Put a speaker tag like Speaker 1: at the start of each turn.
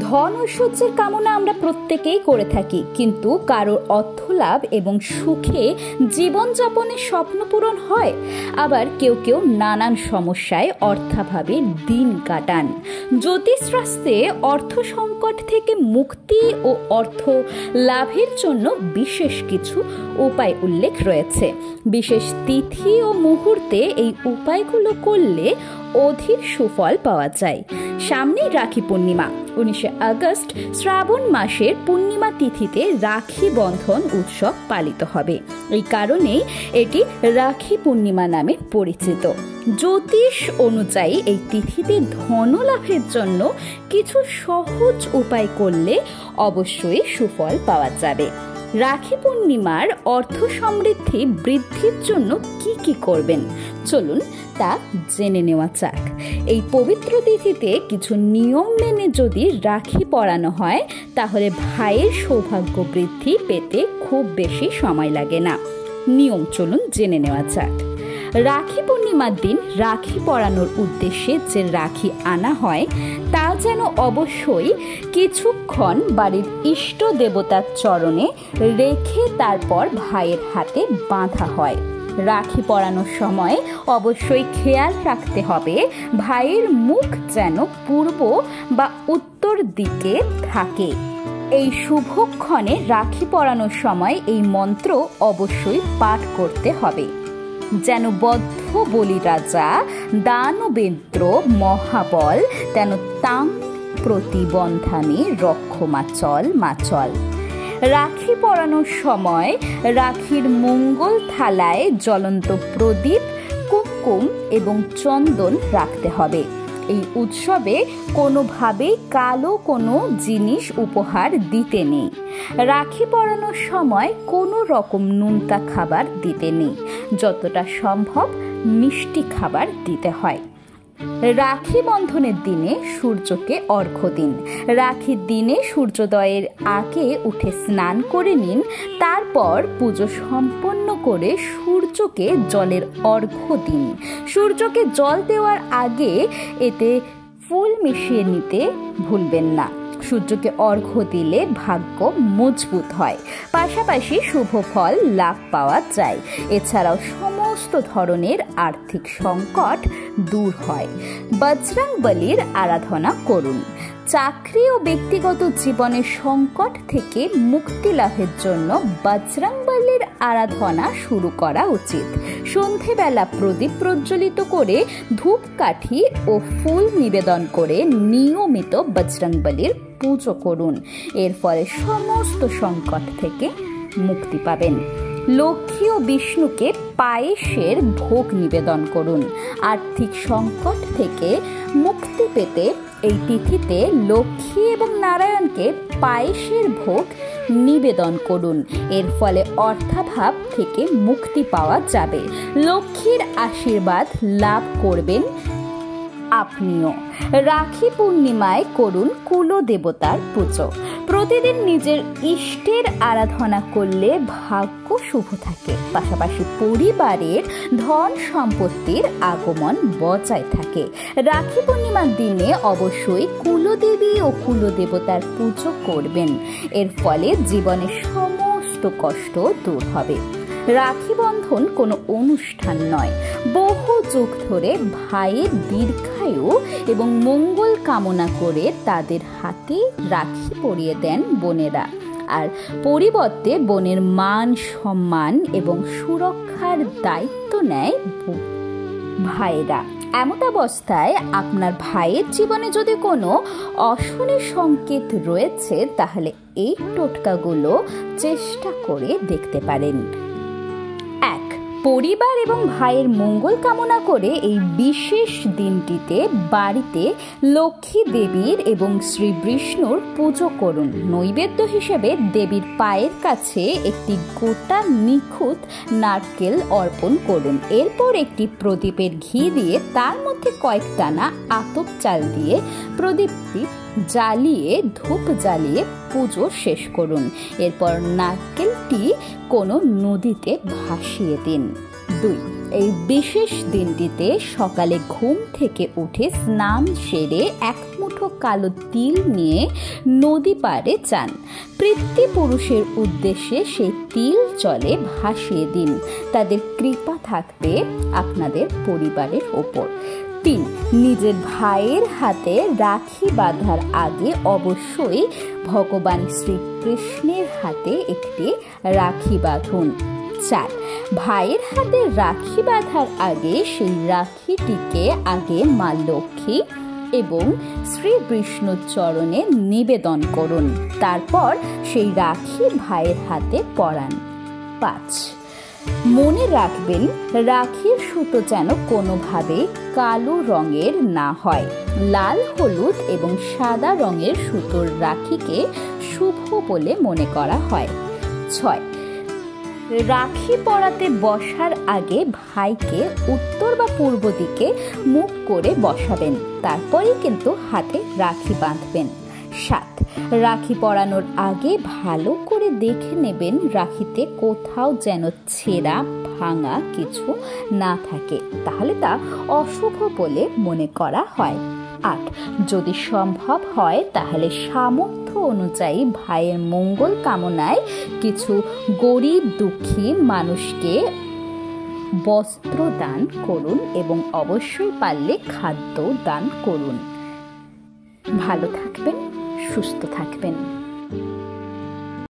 Speaker 1: ধন ঐশ্বর্যের কামনা আমরা প্রত্যেকেই করে থাকি, কিন্তু কারোর অর্থলাভ এবং সুখে জীবনযাপনের স্বপ্ন পূরণ হয়। আবার কেউ কেউ নানান সমস্যায় অর্থাভাবে দিন কাটান। জ্যোতিষশাস্ত্রে অর্থ সংকট থেকে মুক্তি ও অর্থ লাভের জন্য বিশেষ কিছু উপায় উল্লেখ রয়েছে। বিশেষ তিথি ও মুহূর্তে এই উপায়গুলো করলে অধিক সুফল পাওয়া যায়। সামনেই রাখি পূর্ণিমা। 19 আগস্ট শ্রাবণ মাসের পূর্ণিমা তিথিতে রাখি বন্ধন উৎসব পালিত হবে। এই কারণেই এটি রাখি পূর্ণিমা নামে পরিচিত। জ্যোতিষ অনুযায়ী এই তিথিতে ধন লাভের জন্য কিছু সহজ উপায় করলে অবশ্যই সুফল পাওয়া যাবে। রাখি পূর্ণিমার অর্থ সমৃদ্ধি বৃদ্ধির জন্য কি কি করবেন চলুন তা জেনে নেওয়া যাক। এই পবিত্র তিথিতে কিছু নিয়ম মেনে যদি রাখি পরানো হয় তাহলে ভাইয়ের সৌভাগ্য বৃদ্ধি পেতে খুব বেশি সময় লাগে না। নিয়ম চলুন জেনে নেওয়া যাক। রাখি পূর্ণিমার দিন রাখি পরানোর উদ্দেশ্যে যে রাখি আনা হয় তা যেন অবশ্যই কিছুক্ষণ বাড়ির ইষ্ট দেবতার চরণে রেখে তারপর ভাইয়ের হাতে বাঁধা হয়। রাখি পরানোর সময় অবশ্যই খেয়াল রাখতে হবে ভাইয়ের মুখ যেন পূর্ব বা উত্তর দিকে থাকে। এই শুভক্ষণে রাখি পরানোর সময় এই মন্ত্র অবশ্যই পাঠ করতে হবে, যেন বদ্ধ বলি রাজা দানবেন্দ্র মহাবল তেন তাং প্রতিবন্ধানে রক্ষমাচল মাচল। রাখি পরানোর সময় রাখির মঙ্গল থালায় জ্বলন্ত প্রদীপ, কুমকুম এবং চন্দন রাখতে হবে। এই উৎসবে কোনোভাবেই কালো কোনো জিনিস উপহার দিতে নেই। রাখি পরানোর সময় কোনো রকম নোনতা খাবার দিতে নেই। যতটা সম্ভব মিষ্টি খাবার দিতে হয়। রাখি বন্ধনের দিনে সূর্যকে অর্ঘ্য দিন। রাখির দিনে সূর্যোদয়ের আগে উঠে স্নান করে নিন। তারপর পুজো সম্পন্ন করে সূর্যকে জলের অর্ঘ্য দিন। সূর্যকে জল দেওয়ার আগে এতে ফুল মিশিয়ে নিতে ভুলবেন না। সূর্যকে অর্ঘ্য দিলে ভাগ্য মজবুত হয়, পাশাপাশি শুভ ফল লাভ পাওয়া যায়। এছাড়াও সমস্ত ধরনের আর্থিক সংকট দূর হয়। বজরংবলীর আরাধনা করুন। চাকরি ও ব্যক্তিগত জীবনের সংকট থেকে মুক্তি লাভের জন্য বজরংবলীর আরাধনা শুরু করা উচিত। সন্ধেবেলা প্রদীপ প্রজ্বলিত করে ধূপকাঠি ও ফুল নিবেদন করে নিয়মিত বজরংবলীর পুজো করুন। এর ফলে সমস্ত সংকট থেকে মুক্তি পাবেন। লক্ষ্মী ও বিষ্ণুকে পায়েসের ভোগ নিবেদন করুন। আর্থিক সংকট থেকে মুক্তি পেতে এই তিথিতে লক্ষ্মী এবং নারায়ণকে পায়েসের ভোগ নিবেদন করুন। এর ফলে অর্থাভাব থেকে মুক্তি পাওয়া যাবে। লক্ষ্মীর আশীর্বাদ লাভ করবেন আপনিও। রাখি পূর্ণিমায় করুন কুলদেবতার পুজো। প্রতিদিন নিজের ইষ্টের আরাধনা করলে ভাগ্য শুভ থাকে, পাশাপাশি পরিবারের ধন সম্পত্তির আগমন বজায় থাকে। রাখি পূর্ণিমার দিনে অবশ্যই কুলদেবী ও কুলদেবতার পুজো করবেন। এর ফলে জীবনের সমস্ত কষ্ট দূর হবে। রাখি বন্ধন কোনো অনুষ্ঠান নয়, বহু যুগ ধরে ভাইয়ের দীর্ঘায়ু এবং মঙ্গল কামনা করে তাদের হাতে রাখি পরিয়ে দেন বোনেরা, আর পরিবর্তে বোনের মান সম্মান এবং সুরক্ষার দায়িত্ব নেয় ভাইয়েরা। এমত অবস্থায় আপনার ভাইয়ের জীবনে যদি কোনো অশনির সংকেত রয়েছে তাহলে এই টোটকাগুলো চেষ্টা করে দেখতে পারেন। পরিবার এবং ভাইয়ের মঙ্গল কামনা করে এই বিশেষ দিনটিতে বাড়িতে লক্ষ্মী দেবীর এবং শ্রী বিষ্ণুর পুজো করুন। নৈবেদ্য হিসেবে দেবীর পায়ের কাছে একটি গোটা নিখুঁত নারকেল অর্পণ করুন। এরপর একটি প্রদীপের ঘি দিয়ে তার মধ্যে কয়েক দানা আতপ চাল দিয়ে প্রদীপটি জ্বালিয়ে ধূপ জ্বালিয়ে পুজো শেষ করুন। এরপর নারকেলটি কোনো নদীতে ভাসিয়ে দিন। 2. এই বিশেষ দিনটিতে সকালে ঘুম থেকে উঠে স্নান সেরে এক মুঠো কালো তিল নিয়ে নদী পাড়ে যান। পিতৃপুরুষের উদ্দেশ্যে সেই তিল জলে ভাসিয়ে দিন। তাদের কৃপা থাকবে আপনাদের পরিবারের ওপর। 3, নিজের ভাইয়ের হাতে রাখি বাঁধার আগে অবশ্যই ভগবান শ্রীকৃষ্ণের হাতে একটি রাখি বাঁধুন। 4, ভাইয়ের হাতে রাখি বাঁধার আগে সেই রাখিটিকে আগে মা লক্ষ্মী এবং শ্রী বিষ্ণুর চরণে নিবেদন করুন। তারপর সেই রাখি ভাইয়ের হাতে পরান। 5, মনে রাখবেন রাখির সুতো যেন কোনোভাবে কালো রঙের না হয়। লাল, হলুদ এবং সাদা রঙের সুতোর রাখিকে শুভ বলে মনে করা হয়। 6, রাখি পরাতে বসার আগে ভাইকে উত্তর বা পূর্ব দিকে মুখ করে বসাবেন, তারপরেই কিন্তু হাতে রাখি বাঁধবেন। 7, রাখি পরানোর আগে ভালো করে দেখে নেবেন রাখিতে কোথাও যেন ছেঁড়া ভাঙা কিছু না থাকে, তাহলে তা অশুভ বলে মনে করা হয়। 8, যদি সম্ভব হয় তাহলে সামর্থ্য অনুযায়ী ভাইয়ের মঙ্গল কামনায় কিছু গরিব দুঃখী মানুষকে বস্ত্র দান করুন এবং অবশ্যই পারলে খাদ্য দান করুন। ভালো থাকবেন, সুস্থ থাকবেন।